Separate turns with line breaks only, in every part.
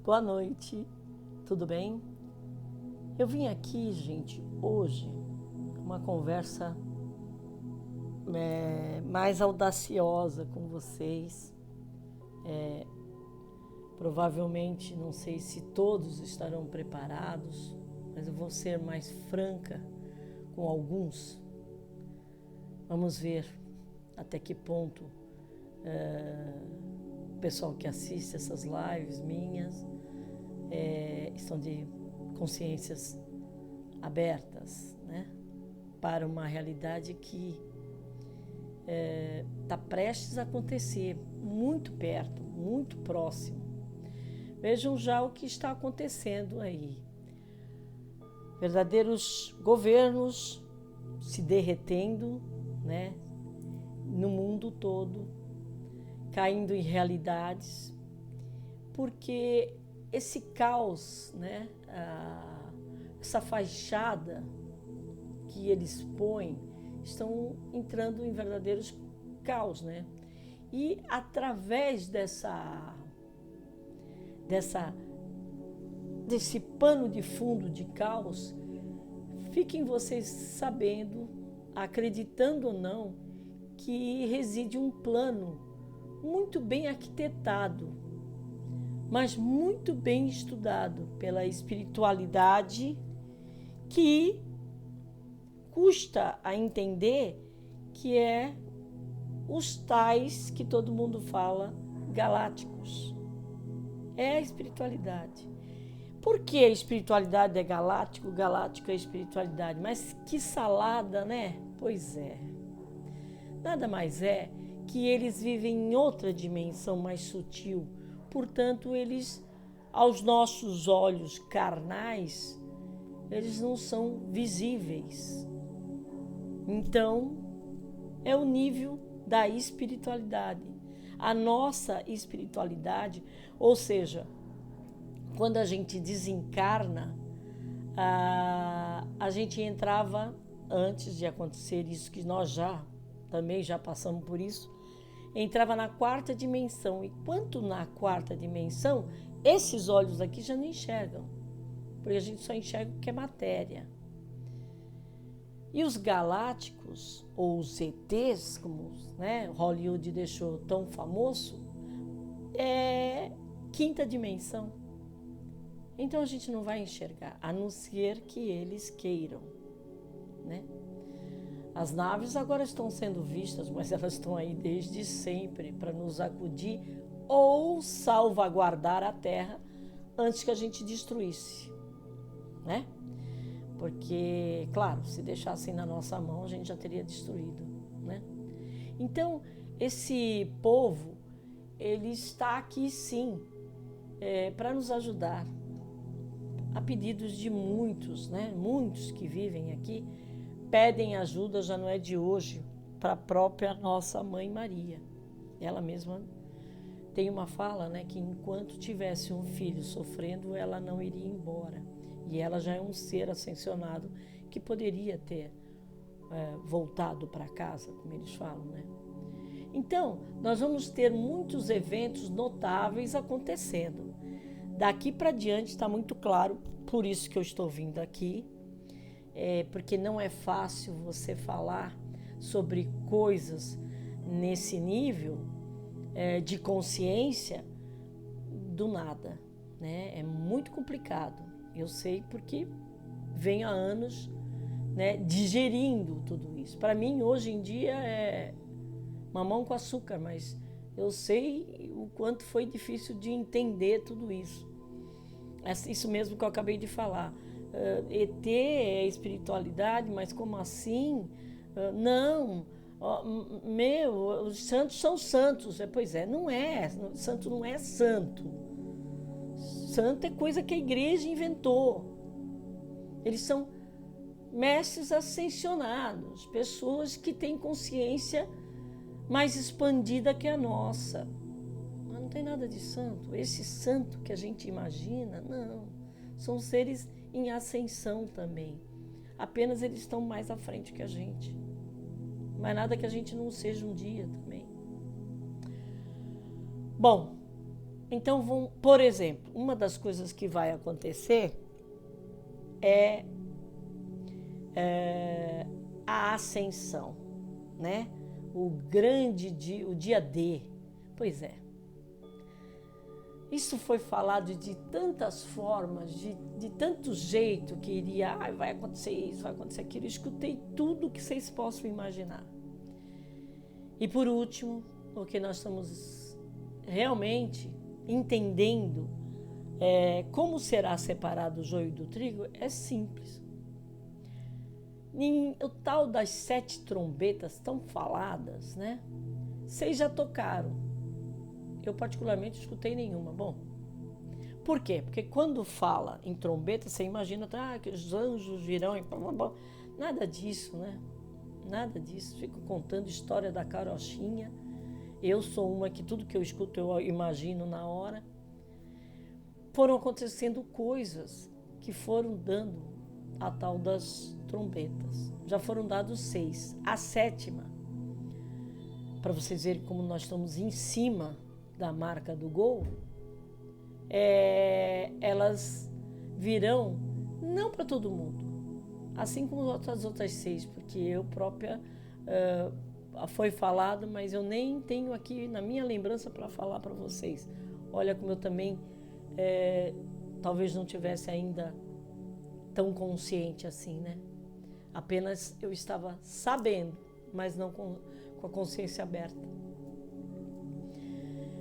Boa noite, tudo bem? Eu vim aqui, gente, hoje, uma conversa mais audaciosa com vocês. Provavelmente, não sei se todos estarão preparados, mas eu vou ser mais franca com alguns. Vamos ver até que ponto o pessoal que assiste essas lives minhas estão de consciências abertas, né, para uma realidade que está prestes a acontecer, muito perto, muito próximo. Vejam já o que está acontecendo aí. Verdadeiros governos se derretendo, né, no mundo todo, caindo em realidades, porque esse caos, né, essa fachada que eles põem, estão entrando em verdadeiros caos, né? E através desse pano de fundo de caos, fiquem vocês sabendo, acreditando ou não, que reside um plano muito bem arquitetado, mas muito bem estudado pela espiritualidade, que custa a entender que é os tais que todo mundo fala galácticos. É a espiritualidade. Por que a espiritualidade é galáctico, galáctico é espiritualidade? Mas que salada, né? Pois é. Nada mais é que eles vivem em outra dimensão mais sutil. Portanto, eles, aos nossos olhos carnais, eles não são visíveis. Então, é o nível da espiritualidade. A nossa espiritualidade, ou seja, quando a gente desencarna, a gente entrava, antes de acontecer isso, que nós também já passamos por isso, entrava na quarta dimensão. E quanto na quarta dimensão, esses olhos aqui já não enxergam, porque a gente só enxerga o que é matéria. E os galácticos, ou os ETs, como, né, Hollywood deixou tão famoso, é quinta dimensão. Então a gente não vai enxergar, a não ser que eles queiram, né? As naves agora estão sendo vistas, mas elas estão aí desde sempre para nos acudir ou salvaguardar a Terra antes que a gente destruísse, né? Porque, claro, se deixassem na nossa mão, a gente já teria destruído, né? Então, esse povo, ele está aqui sim, para nos ajudar. A pedidos de muitos, né? Muitos que vivem aqui, pedem ajuda, já não é de hoje, para a própria nossa Mãe Maria. Ela mesma tem uma fala, né, que enquanto tivesse um filho sofrendo, ela não iria embora. E ela já é um ser ascensionado que poderia ter voltado para casa, como eles falam, né? Então, nós vamos ter muitos eventos notáveis acontecendo. Daqui para diante está muito claro, por isso que eu estou vindo aqui, porque não é fácil você falar sobre coisas nesse nível de consciência do nada, né? É muito complicado. Eu sei porque venho há anos, né, digerindo tudo isso. Para mim, hoje em dia, é mamão com açúcar, mas eu sei o quanto foi difícil de entender tudo isso. Isso mesmo que eu acabei de falar. ET é espiritualidade, mas como assim? Não, os santos são santos. Pois é, não é. Santo não é santo. Santo é coisa que a igreja inventou. Eles são mestres ascensionados, pessoas que têm consciência mais expandida que a nossa. Mas não tem nada de santo. Esse santo que a gente imagina, não. São seres em ascensão também. Apenas eles estão mais à frente que a gente. Mas nada que a gente não seja um dia também. Bom, Então, por exemplo, uma das coisas que vai acontecer é a ascensão, né? O dia D. Pois é. Isso foi falado de tantas formas, de tanto jeito que iria, vai acontecer isso, vai acontecer aquilo. Eu escutei tudo que vocês possam imaginar. E por último, o que nós estamos realmente entendendo como será separado o joio do trigo é simples. O tal das 7 trombetas tão faladas, né? Vocês já tocaram. Eu particularmente escutei nenhuma. Bom, por quê? Porque quando fala em trombeta, você imagina que os anjos virão e blá, blá, blá. Nada disso, né? Nada disso. Fico contando história da carochinha. Eu sou uma que tudo que eu escuto eu imagino na hora. Foram acontecendo coisas que foram dando a tal das trombetas. Já foram dados 6. A 7ª, para vocês verem como nós estamos em cima da marca do gol, elas virão não para todo mundo, assim como as outras 6, porque eu própria foi falado, mas eu nem tenho aqui na minha lembrança para falar para vocês. Olha como eu também talvez não tivesse ainda tão consciente assim, né? Apenas eu estava sabendo, mas não com a consciência aberta.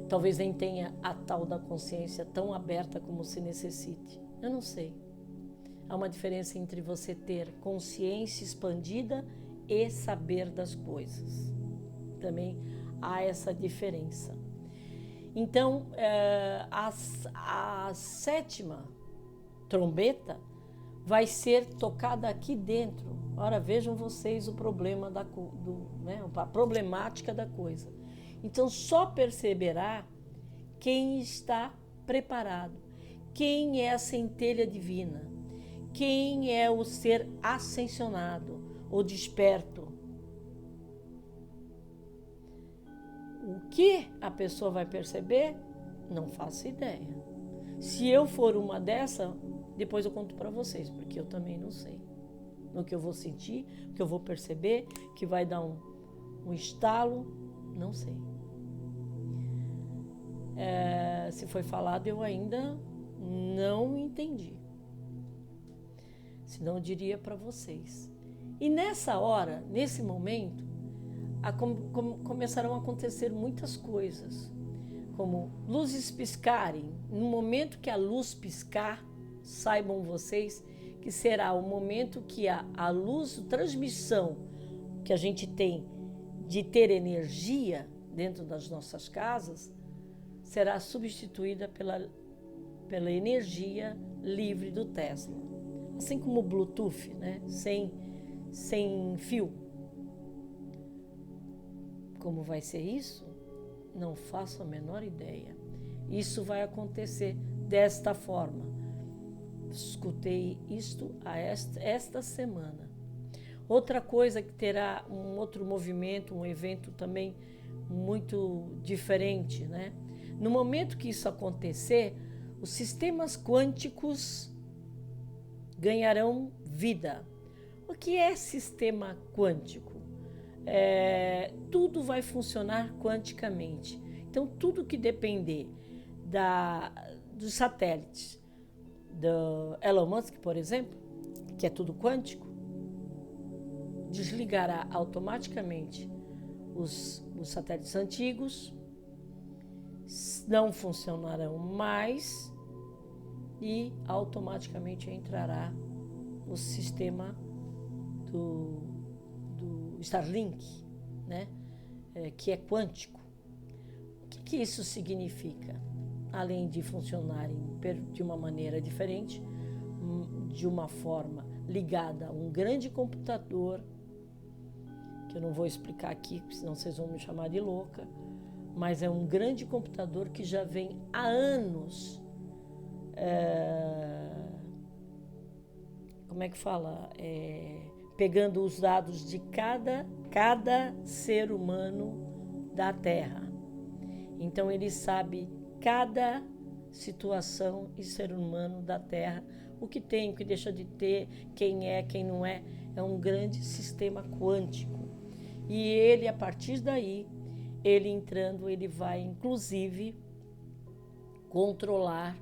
Talvez nem tenha a tal da consciência tão aberta como se necessite. Eu não sei. Há uma diferença entre você ter consciência expandida e saber das coisas. Também há essa diferença. Então, a 7ª trombeta vai ser tocada aqui dentro. Ora, vejam vocês o problema a problemática da coisa. Então, só perceberá quem está preparado, quem é a centelha divina, quem é o ser ascensionado ou desperto. O que a pessoa vai perceber? Não faço ideia. Se eu for uma dessa, depois eu conto para vocês, porque eu também não sei. No que eu vou sentir, o que eu vou perceber, que vai dar um estalo, não sei. Se foi falado, eu ainda não entendi. Senão eu diria para vocês. E nessa hora, nesse momento, começarão a acontecer muitas coisas, como luzes piscarem. No momento que a luz piscar, saibam vocês que será o momento que a luz, a transmissão que a gente tem de ter energia dentro das nossas casas, será substituída pela energia livre do Tesla. Assim como o Bluetooth, né? Sem fio. Como vai ser isso? Não faço a menor ideia. Isso vai acontecer desta forma. Escutei isto esta semana. Outra coisa que terá um outro movimento, um evento também muito diferente, né? No momento que isso acontecer, os sistemas quânticos ganharão vida. O que é sistema quântico? Tudo vai funcionar quanticamente. Então, tudo que depender dos satélites do Elon Musk, por exemplo, que é tudo quântico, desligará automaticamente os satélites antigos, não funcionarão mais e automaticamente entrará o sistema do Starlink, né? Que é quântico. O que isso significa? Além de funcionarem de uma maneira diferente, de uma forma ligada a um grande computador, que eu não vou explicar aqui, senão vocês vão me chamar de louca, mas é um grande computador que já vem há anos, como é que fala? Pegando os dados de cada ser humano da Terra. Então ele sabe cada situação e ser humano da Terra, o que tem, o que deixa de ter, quem é, quem não é um grande sistema quântico. E ele, a partir daí, ele entrando, ele vai, inclusive, controlar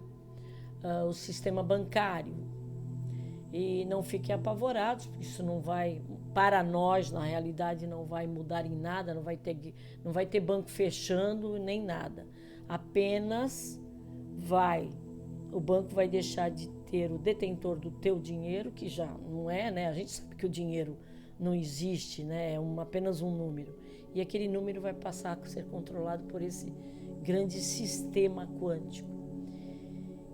o sistema bancário. E não fiquem apavorados, porque isso não vai, para nós, na realidade, não vai mudar em nada, não vai ter banco fechando, nem nada. Apenas o banco vai deixar de ter o detentor do teu dinheiro, que já não é, né? A gente sabe que o dinheiro não existe, né? É apenas um número. E aquele número vai passar a ser controlado por esse grande sistema quântico.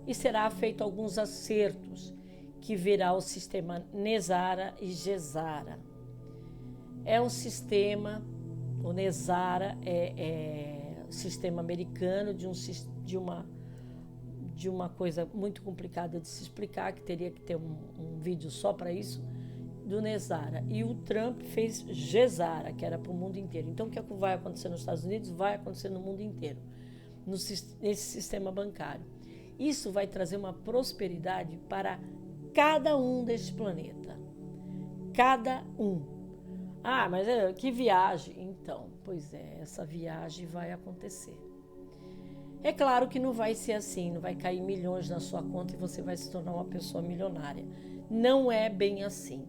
E será feito alguns acertos, que virá o sistema Nezara e Gesara. É um sistema, o Nezara é sistema americano de uma coisa muito complicada de se explicar, que teria que ter um vídeo só para isso, do Nezara. E o Trump fez Gesara, que era para o mundo inteiro. Então, o que vai acontecer nos Estados Unidos vai acontecer no mundo inteiro, nesse sistema bancário. Isso vai trazer uma prosperidade para cada um deste planeta. Cada um. Ah, mas que viagem. Então, pois é, essa viagem vai acontecer. É claro que não vai ser assim, não vai cair milhões na sua conta e você vai se tornar uma pessoa milionária. Não é bem assim.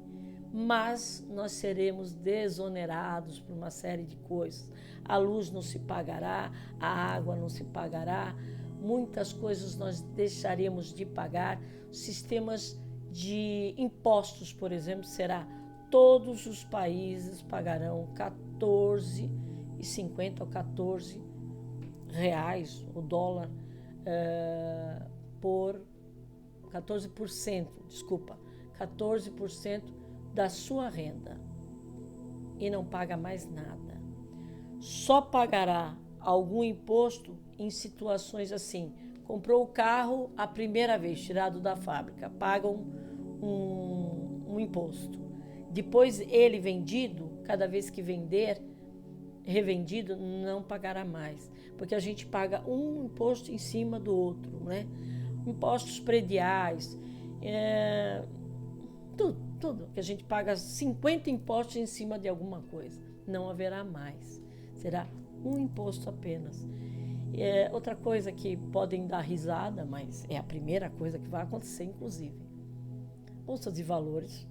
Mas nós seremos desonerados por uma série de coisas. A luz não se pagará, a água não se pagará, muitas coisas nós deixaremos de pagar. Sistemas de impostos, por exemplo, será todos os países pagarão 14,50 ou 14 reais o dólar por 14%, desculpa, 14% da sua renda e não paga mais nada. Só pagará algum imposto em situações assim. Comprou o carro a primeira vez, tirado da fábrica, paga um imposto. Depois ele vendido, cada vez que vender, revendido, não pagará mais. Porque a gente paga um imposto em cima do outro, né? Impostos prediais, tudo. Que a gente paga 50 impostos em cima de alguma coisa. Não haverá mais. Será um imposto apenas. Outra coisa que podem dar risada, mas é a primeira coisa que vai acontecer, inclusive. Bolsa de valores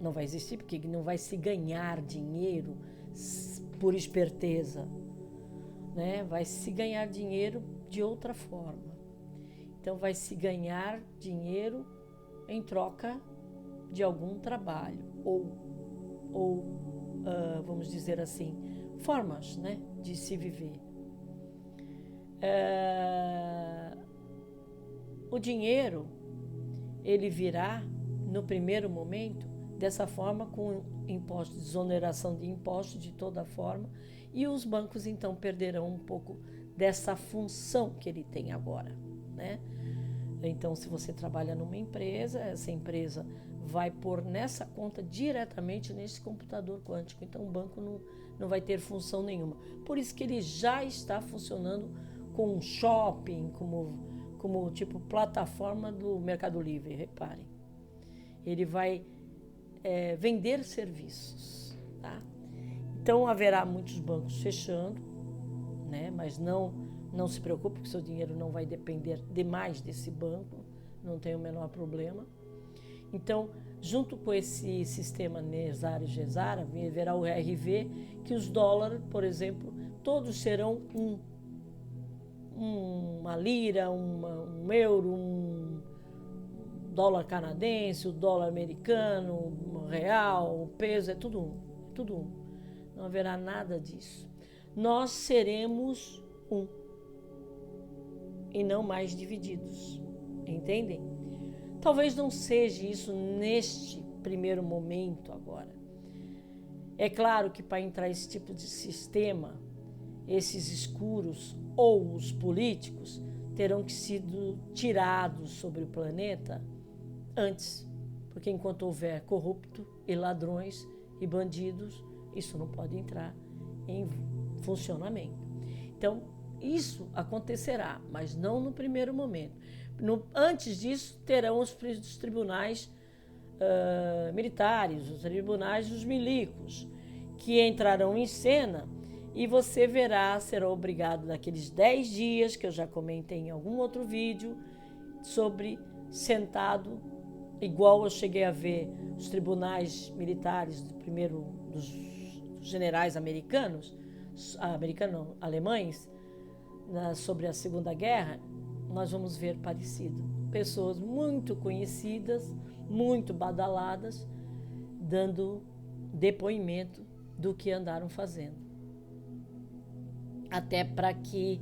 não vai existir, porque não vai se ganhar dinheiro por esperteza, né? Vai se ganhar dinheiro de outra forma. Então, vai se ganhar dinheiro em troca de algum trabalho, ou vamos dizer assim, formas, né, de se viver. O dinheiro, ele virá, no primeiro momento, dessa forma, com imposto, desoneração de impostos de toda forma, e os bancos, então, perderão um pouco dessa função que ele tem agora, né? Então, se você trabalha numa empresa, essa empresa vai pôr nessa conta diretamente nesse computador quântico. Então, o banco não vai ter função nenhuma. Por isso que ele já está funcionando com um shopping, como tipo plataforma do Mercado Livre, reparem. Ele vai vender serviços, tá? Então, haverá muitos bancos fechando, né? Mas não se preocupe, porque seu dinheiro não vai depender demais desse banco, não tem o menor problema. Então, junto com esse sistema Nezara e Gesara, haverá o RV, que os dólares, por exemplo, todos serão uma lira, um euro, um dólar canadense, o dólar americano, um real, o peso, é tudo um. Não haverá nada disso. Nós seremos um e não mais divididos, entendem? Talvez não seja isso neste primeiro momento agora. É claro que para entrar esse tipo de sistema, esses escuros ou os políticos terão que ser tirados sobre o planeta antes, porque enquanto houver corrupto e ladrões e bandidos, isso não pode entrar em funcionamento. Então, isso acontecerá, mas não no primeiro momento. Antes disso, terão os tribunais militares, os tribunais dos milicos, que entrarão em cena e você verá, será obrigado naqueles 10 dias, que eu já comentei em algum outro vídeo, sobre sentado, igual eu cheguei a ver os tribunais militares dos generais alemães, sobre a Segunda Guerra, nós vamos ver parecido. Pessoas muito conhecidas, muito badaladas, dando depoimento do que andaram fazendo. Até para que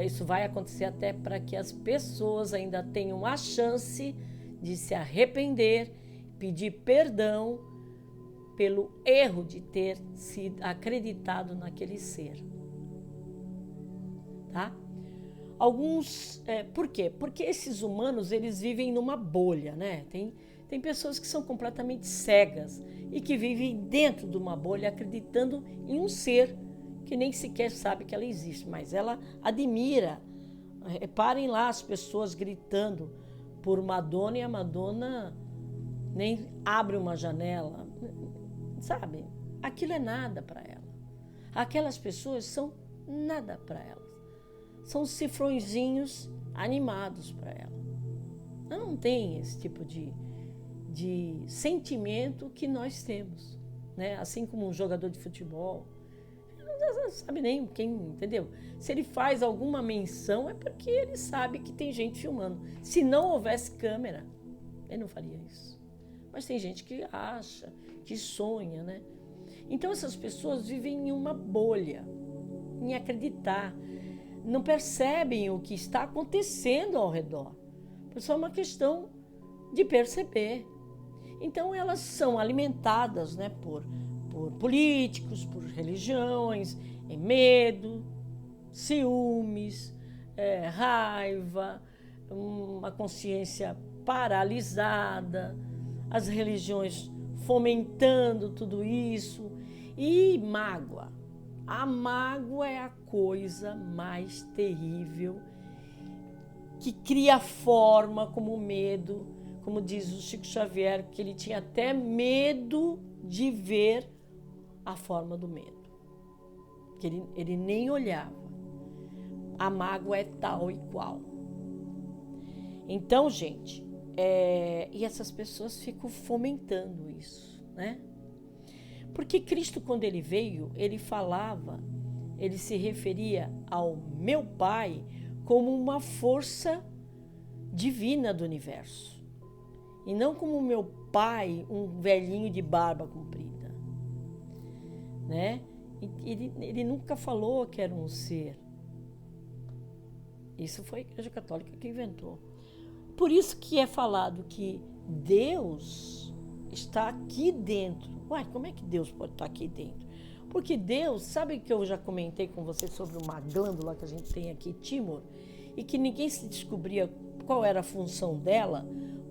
isso vai acontecer até para que as pessoas ainda tenham a chance de se arrepender, pedir perdão pelo erro de ter sido acreditado naquele ser. Tá? Por quê? Porque esses humanos, eles vivem numa bolha, né? Tem pessoas que são completamente cegas e que vivem dentro de uma bolha acreditando em um ser que nem sequer sabe que ela existe, mas ela admira. Reparem lá as pessoas gritando por Madonna e a Madonna nem abre uma janela, sabe? Aquilo é nada para ela. Aquelas pessoas são nada para elas. São cifrõezinhos animados para ela. Ela não tem esse tipo de sentimento que nós temos, né? Assim como um jogador de futebol, não sabe nem quem, entendeu? Se ele faz alguma menção é porque ele sabe que tem gente filmando. Se não houvesse câmera, ele não faria isso. Mas tem gente que acha, que sonha, né? Então essas pessoas vivem em uma bolha, em acreditar, não percebem o que está acontecendo ao redor. Isso é uma questão de perceber. Então elas são alimentadas, né, por políticos, por religiões, em medo, ciúmes, raiva, uma consciência paralisada, as religiões fomentando tudo isso e mágoa. A mágoa é a coisa mais terrível que cria forma como o medo, como diz o Chico Xavier, que ele tinha até medo de ver a forma do medo, que ele nem olhava. A mágoa é tal e qual. Então, gente, e essas pessoas ficam fomentando isso, né? Porque Cristo, quando ele veio, ele se referia ao meu Pai como uma força divina do universo. E não como meu pai, um velhinho de barba comprida. Né? Ele nunca falou que era um ser. Isso foi a Igreja Católica que inventou. Por isso que é falado que Deus está aqui dentro. Uai, como é que Deus pode estar aqui dentro? Porque Deus, sabe que eu já comentei com você sobre uma glândula que a gente tem aqui, Timor, e que ninguém se descobria qual era a função dela,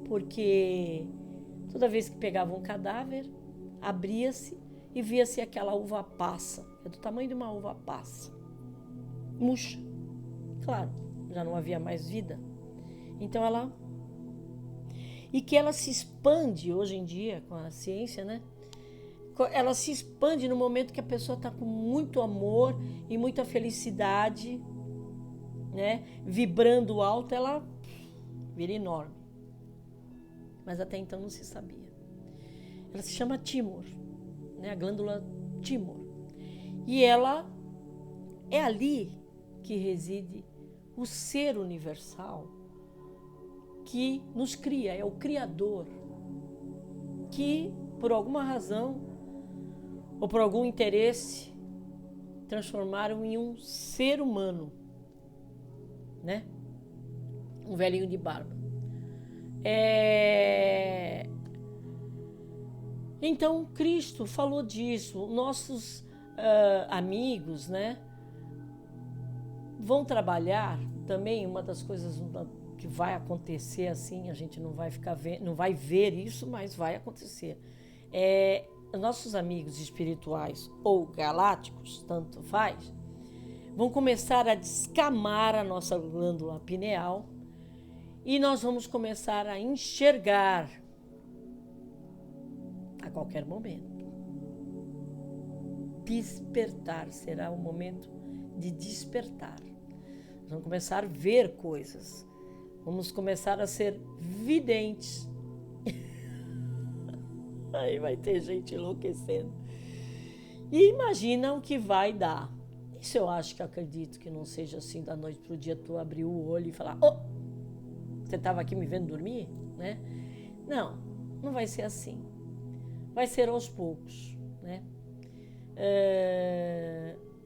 porque toda vez que pegava um cadáver, abria-se e via-se aquela uva passa, é do tamanho de uma uva passa, murcha. Claro, já não havia mais vida. Então e que ela se expande hoje em dia com a ciência, né? Ela se expande no momento que a pessoa está com muito amor e muita felicidade, né? Vibrando alto, ela vira enorme. Mas até então não se sabia. Ela se chama Timor, né? A glândula Timor. E ela é ali que reside o ser universal que nos cria, é o Criador, que por alguma razão ou por algum interesse transformaram em um ser humano, né? Um velhinho de barba. Então Cristo falou disso. Nossos amigos, né, vão trabalhar também. Uma das coisas que vai acontecer assim, a gente não vai ver isso, mas vai acontecer. Nossos amigos espirituais ou galácticos, tanto faz, vão começar a descamar a nossa glândula pineal e nós vamos começar a enxergar a qualquer momento. Despertar será o momento de despertar. Nós vamos começar a ver coisas. Vamos começar a ser videntes. Aí vai ter gente enlouquecendo. E imagina o que vai dar. Isso eu acho que acredito que não seja assim da noite para o dia tu abrir o olho e falar: oh, você estava aqui me vendo dormir? Né? Não, não vai ser assim. Vai ser aos poucos, né?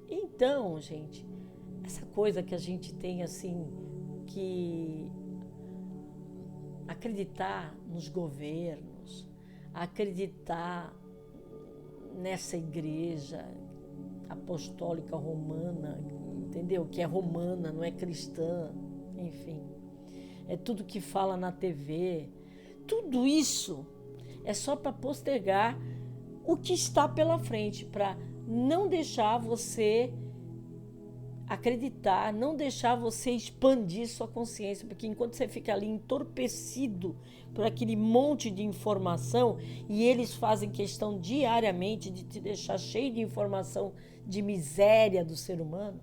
Então, gente, essa coisa que a gente tem assim, que acreditar nos governos, acreditar nessa igreja apostólica romana, entendeu? Que é romana, não é cristã, enfim. É tudo que fala na TV. Tudo isso é só para postergar o que está pela frente, para não deixar você acreditar, não deixar você expandir sua consciência, porque enquanto você fica ali entorpecido por aquele monte de informação, e eles fazem questão diariamente de te deixar cheio de informação de miséria do ser humano,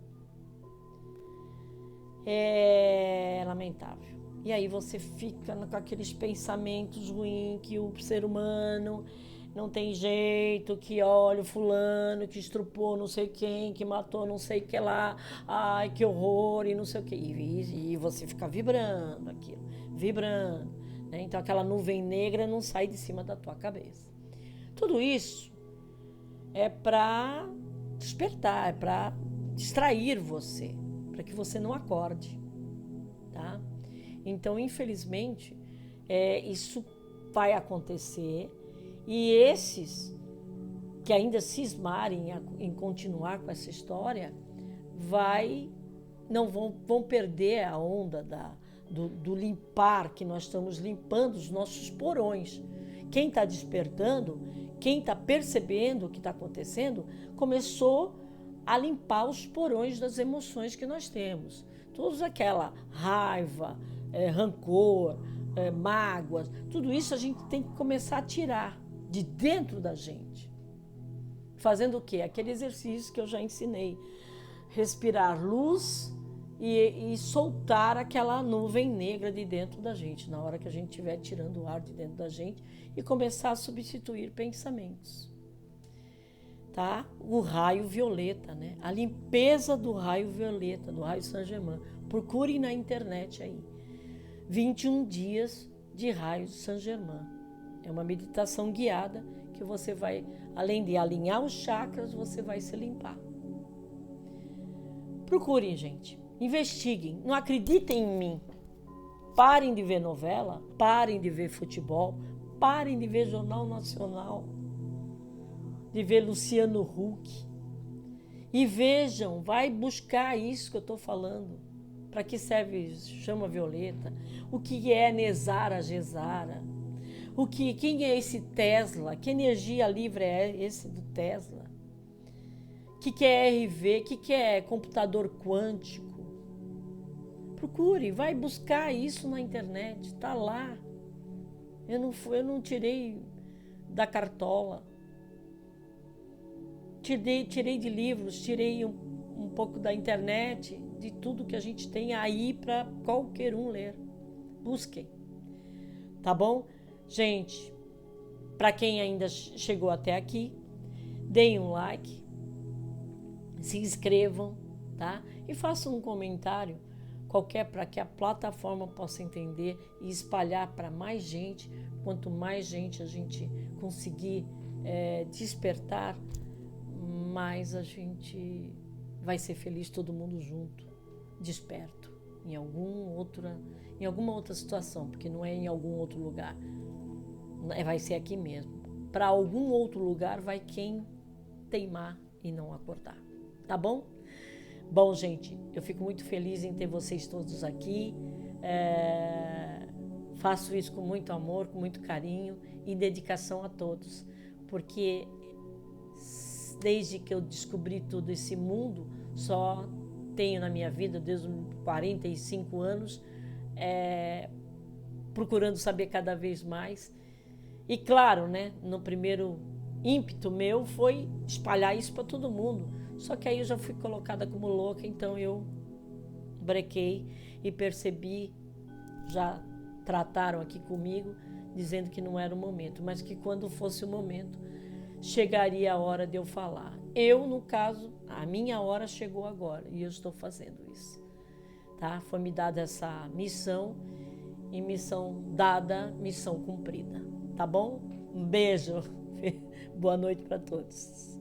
é lamentável. E aí você fica com aqueles pensamentos ruins que o ser humano não tem jeito, que olha o fulano que estrupou não sei quem, que matou não sei o que lá, ai que horror e não sei o que. E você fica vibrando aquilo, vibrando. Né? Então aquela nuvem negra não sai de cima da tua cabeça. Tudo isso é para despertar, é para distrair você, para que você não acorde. Tá? Então, infelizmente, isso vai acontecer. E esses que ainda cismarem em continuar com essa história não vão perder a onda do limpar, que nós estamos limpando os nossos porões. Quem está despertando, quem está percebendo o que está acontecendo, começou a limpar os porões das emoções que nós temos. Toda aquela raiva, rancor, mágoas, tudo isso a gente tem que começar a tirar de dentro da gente. Fazendo o quê? Aquele exercício que eu já ensinei. Respirar luz e soltar aquela nuvem negra de dentro da gente, na hora que a gente estiver tirando o ar de dentro da gente e começar a substituir pensamentos. Tá? O raio violeta, né? A limpeza do raio violeta, do raio Saint-Germain. Procurem na internet aí. 21 dias de raio Saint-Germain. É uma meditação guiada que você vai, além de alinhar os chakras, você vai se limpar. Procurem, gente. Investiguem. Não acreditem em mim. Parem de ver novela, parem de ver futebol, parem de ver Jornal Nacional, de ver Luciano Huck. E vejam, vai buscar isso que eu estou falando. Para que serve chama violeta? O que é Nezara Gesara? Quem é esse Tesla? Que energia livre é esse do Tesla? O que é RV? O que é computador quântico? Procure, vai buscar isso na internet, está lá. Eu não tirei da cartola. Tirei de livros, tirei um pouco da internet, de tudo que a gente tem aí para qualquer um ler. Busquem. Tá bom? Gente, para quem ainda chegou até aqui, deem um like, se inscrevam, tá? E façam um comentário qualquer para que a plataforma possa entender e espalhar para mais gente. Quanto mais gente a gente conseguir despertar, mais a gente vai ser feliz todo mundo junto, desperto, em alguma outra situação, porque não é em algum outro lugar. Vai ser aqui mesmo. Para algum outro lugar vai quem teimar e não acordar. Tá bom? Bom, gente, eu fico muito feliz em ter vocês todos aqui. Faço isso com muito amor, com muito carinho e dedicação a todos. Porque desde que eu descobri todo esse mundo, só tenho na minha vida desde os 45 anos, procurando saber cada vez mais. E claro, né, no primeiro ímpeto meu foi espalhar isso para todo mundo. Só que aí eu já fui colocada como louca, então eu brequei e percebi, já trataram aqui comigo, dizendo que não era o momento, mas que quando fosse o momento, chegaria a hora de eu falar. Eu, no caso, a minha hora chegou agora e eu estou fazendo isso. Tá? Foi me dada essa missão e missão dada, missão cumprida. Tá bom? Um beijo. Boa noite para todos.